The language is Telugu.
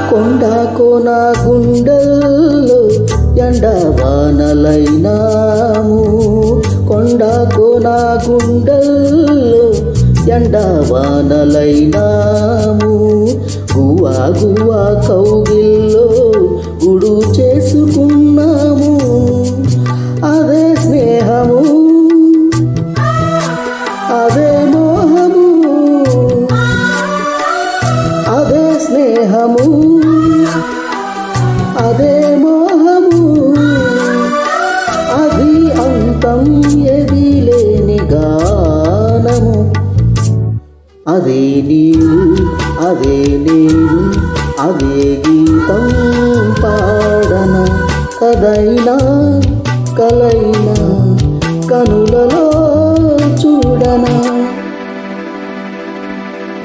కొండ కోన గుండెల్లో ఎండవానలైనాము, కొండ కోన గుండెల్లో ఎండవానలైనాము. గువ్వా గువ్వా కౌగిల్లో గుడు చేసుకున్నాము. అదే స్నేహము, అదే మోహము, అదే స్నేహము, అదే మోహము. అది అంతం ఏది లేని గానము. అదే నీవు, అదే నేను, అదే గీతం పాడన. కదైనా కలైనా కనులలో చూడనా.